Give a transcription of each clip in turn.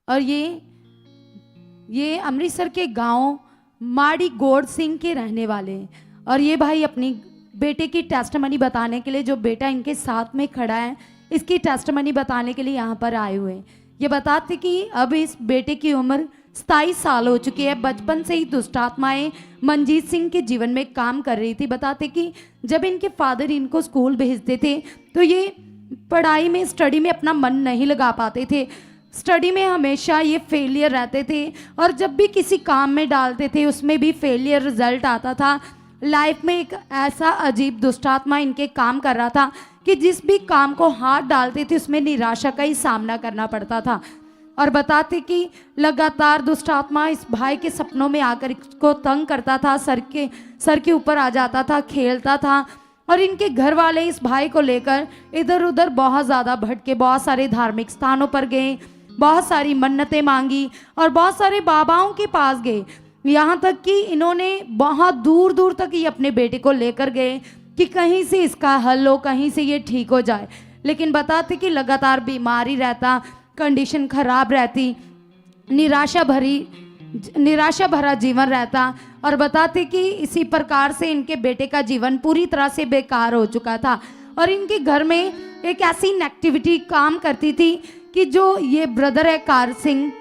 और ये अमृतसर के गांव माड़ी गोड़ सिंह के रहने वाले हैं। और ये भाई अपनी बेटे की टेस्टमनी बताने के लिए, जो बेटा इनके साथ में खड़ा है, इसकी टेस्टमनी बताने के लिए यहाँ पर आए हुए हैं। ये बताते कि अब इस बेटे की उम्र 27 साल हो चुकी है। बचपन से ही दुष्ट आत्माएं मंजीत सिंह के जीवन में काम कर रही थी। बताते कि जब इनके फादर इनको स्कूल भेजते थे तो ये पढ़ाई में, स्टडी में अपना मन नहीं लगा पाते थे। स्टडी में हमेशा ये फेलियर रहते थे और जब भी किसी काम में डालते थे उसमें भी फेलियर रिजल्ट आता था। लाइफ में एक ऐसा अजीब दुष्टात्मा इनके काम कर रहा था कि जिस भी काम को हाथ डालते थे उसमें निराशा का ही सामना करना पड़ता था। और बताते कि लगातार दुष्ट आत्मा इस भाई के सपनों में आकर इसको तंग करता था, सर के ऊपर आ जाता था, खेलता था। और इनके घर वाले इस भाई को लेकर इधर उधर बहुत ज़्यादा भटके, बहुत सारे धार्मिक स्थानों पर गए, बहुत सारी मन्नतें मांगी और बहुत सारे बाबाओं के पास गए। यहाँ तक कि इन्होंने बहुत दूर दूर तक ये अपने बेटे को लेकर गए कि कहीं से इसका हल हो, कहीं से ये ठीक हो जाए। लेकिन बताते कि लगातार बीमारी रहता, कंडीशन खराब रहती, निराशा भरा जीवन रहता। और बताते कि इसी प्रकार से इनके बेटे का जीवन पूरी तरह से बेकार हो चुका था। और इनके घर में एक ऐसी नेगेटिविटी काम करती थी कि जो ये ब्रदर है कार सिंह,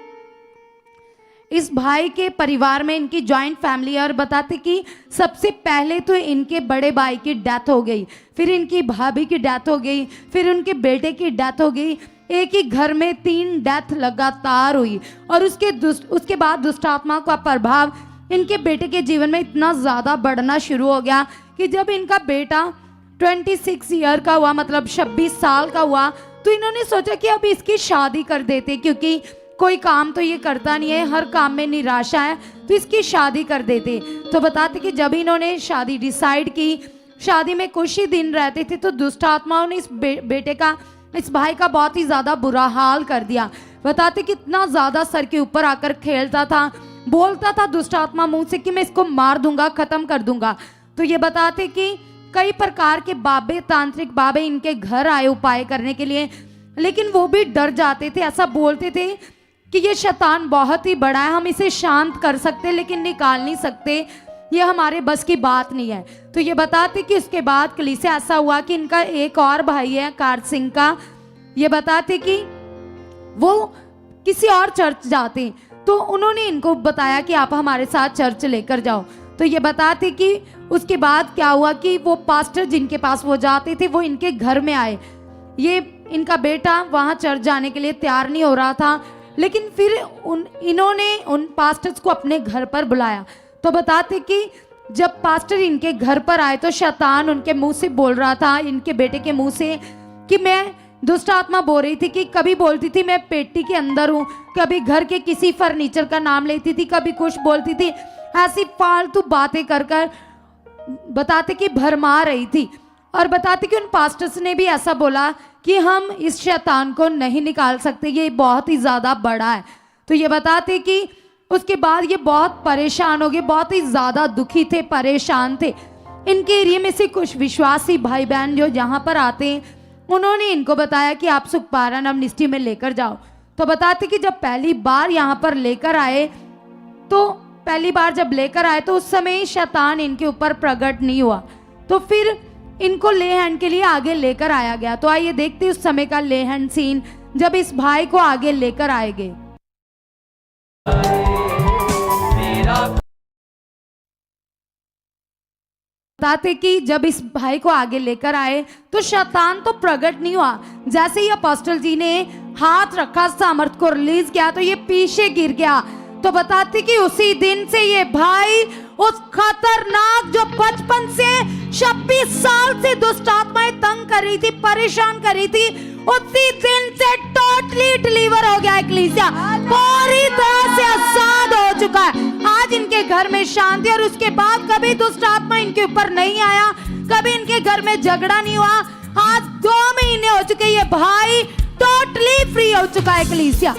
इस भाई के परिवार में इनकी जॉइंट फैमिली है। और बताते कि सबसे पहले तो इनके बड़े भाई की डेथ हो गई, फिर इनकी भाभी की डेथ हो गई, फिर उनके बेटे की डेथ हो गई। एक ही घर में 3 डेथ लगातार हुई। और उसके बाद दुष्ट आत्मा का प्रभाव इनके बेटे के जीवन में इतना ज़्यादा बढ़ना शुरू हो गया कि जब इनका बेटा 26 ईयर का हुआ, मतलब 26 साल का हुआ, तो इन्होंने सोचा कि अब इसकी शादी कर देते, क्योंकि कोई काम तो ये करता नहीं है, हर काम में निराशा है, तो इसकी शादी कर देते। तो बताते कि जब इन्होंने शादी डिसाइड की, शादी में कुछ ही दिन रहते थे, तो दुष्ट आत्माओं ने इस भाई का बहुत ही ज़्यादा बुरा हाल कर दिया। बताते कि इतना ज़्यादा सर के ऊपर आकर खेलता था, बोलता था दुष्ट आत्मा मुंह से कि मैं इसको मार दूंगा, ख़त्म कर दूंगा। तो ये बताते कि कई प्रकार के बाबे, तांत्रिक बाबे इनके घर आए उपाय करने के लिए, लेकिन वो भी डर जाते थे। ऐसा बोलते थे कि ये शैतान बहुत ही बड़ा है, हम इसे शांत कर सकते लेकिन निकाल नहीं सकते, ये हमारे बस की बात नहीं है। तो ये बताते कि उसके बाद कलीसिया ऐसा हुआ कि इनका एक और भाई है कार सिंह का, ये बताते कि वो किसी और चर्च जाते, तो उन्होंने इनको बताया कि आप हमारे साथ चर्च लेकर जाओ। तो ये बताते कि उसके बाद क्या हुआ कि वो पास्टर जिनके पास वो जाते थे वो इनके घर में आए। ये इनका बेटा वहाँ चर्च जाने के लिए तैयार नहीं हो रहा था, लेकिन फिर इन्होंने उन पास्टर्स को अपने घर पर बुलाया। तो बताते कि जब पास्टर इनके घर पर आए तो शैतान उनके मुंह से बोल रहा था, इनके बेटे के मुंह से, कि मैं दुष्ट आत्मा बोल रही थी कि कभी बोलती थी मैं पेटी के अंदर हूँ, कभी घर के किसी फर्नीचर का नाम लेती थी, कभी कुछ बोलती थी, ऐसी फालतू बातें कर कर बताते कि भरमा रही थी। और बताते कि उन पास्टर्स ने भी ऐसा बोला कि हम इस शैतान को नहीं निकाल सकते, ये बहुत ही ज़्यादा बड़ा है। तो ये बताते कि उसके बाद ये बहुत परेशान हो गए, बहुत ही ज़्यादा दुखी थे, परेशान थे। इनके एरिया में से कुछ विश्वासी भाई बहन जो यहाँ पर आते हैं, उन्होंने इनको बताया कि आप सुखपारण अमनिस्टी में लेकर जाओ। तो बताते कि जब पहली बार यहाँ पर लेकर आए, तो उस समय शैतान इनके ऊपर प्रकट नहीं हुआ, तो फिर इनको ले हैंड के लिए आगे लेकर आया गया। तो आइए देखते उस समय का ले हैंड सीन, जब इस भाई को आगे लेकर आएंगे। बताते कि जब इस भाई को आगे लेकर आए तो शैतान तो प्रकट नहीं हुआ। जैसे ही अपोस्टल जी ने हाथ रखा, सामर्थ को रिलीज किया, तो ये पीछे गिर गया। तो बताते कि उसी दिन से ये भाई उस खतरनाक, जो बचपन से 26 साल से दुष्ट आत्माएं तंग कर रही थी, परेशान कर रही थी, उसी दिन से टोटली डिलीवर हो गया है। कलीसिया पूरी तरह से आजाद हो चुका है। आज इनके घर में शांति, और उसके बाद कभी दुष्ट आत्मा इनके ऊपर नहीं आया, कभी इनके घर में झगड़ा नहीं हुआ। आज 2 महीने हो चुके, ये भाई टोटली फ्री हो चुका है। कलीसिया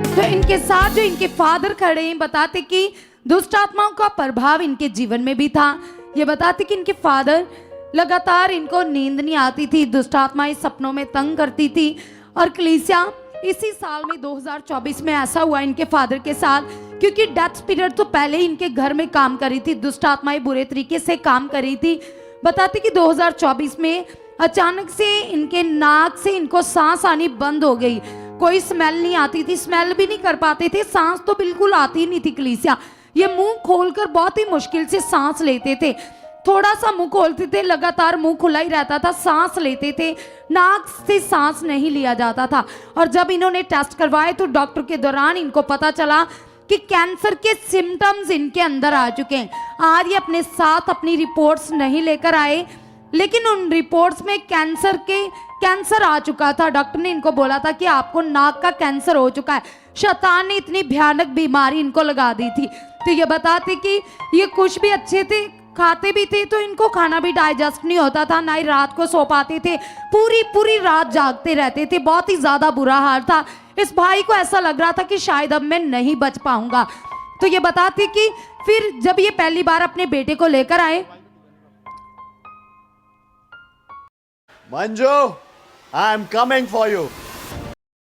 तो इनके साथ जो इनके फादर खड़े हैं, बताते कि दुष्ट आत्माओं का प्रभाव इनके जीवन में भी था। ये बताते कि इनके फादर लगातार, इनको नींद नहीं आती थी, दुष्ट आत्माएं सपनों में तंग करती थी। और कलीसिया इसी साल में 2024 में ऐसा हुआ इनके फादर के साथ, क्योंकि डेथ पीरियड तो पहले ही इनके घर में काम करी थी, दुष्ट आत्माएं बुरे तरीके से काम करी थी। बताते कि 2024 में अचानक से इनके नाक से इनको सांस आनी बंद हो गई, कोई स्मेल नहीं आती थी, स्मेल भी नहीं कर पाते थे, सांस तो बिल्कुल आती नहीं थी। कलीसिया ये मुंह खोलकर बहुत ही मुश्किल से सांस लेते थे, थोड़ा सा मुंह खोलते थे, लगातार मुंह खुला ही रहता था, सांस लेते थे, नाक से सांस नहीं लिया जाता था। और जब इन्होंने टेस्ट करवाए तो डॉक्टर के दौरान इनको पता चला कि कैंसर के सिम्टम्स इनके अंदर आ चुके हैं। आज ये अपने साथ अपनी रिपोर्ट्स नहीं लेकर आए, लेकिन उन रिपोर्ट्स में कैंसर आ चुका था। डॉक्टर ने इनको बोला था कि आपको नाक का कैंसर हो चुका है। शैतान ने इतनी भयानक बीमारी इनको लगा दी थी। तो ये बताते कि ये कुछ भी अच्छे थे, खाते भी थे, तो इनको खाना भी डाइजेस्ट नहीं होता था, ना ही रात को सो पाते थे, पूरी रात जागते रहते थे, बहुत ही ज्यादा बुरा हाल था। इस भाई को ऐसा लग रहा था कि शायद अब मैं नहीं बच पाऊंगा। तो ये बताते कि फिर जब ये पहली बार अपने बेटे को लेकर आए, Manju, I am coming for you.